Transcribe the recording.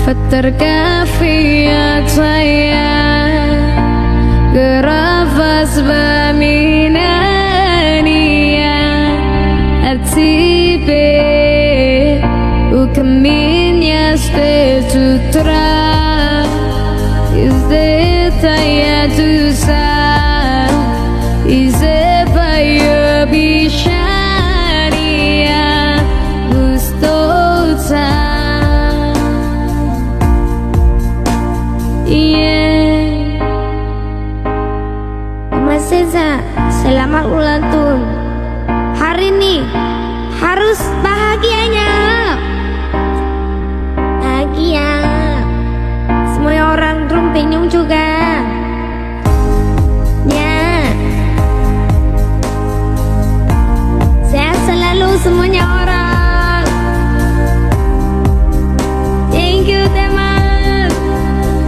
فتركافية saya gerafas baminania artipe ukaminya stetutra izzetaya tusa izebaya bishania gustota. Mas Reza, selamat ulang tahun. Hari ini harus bahagianya.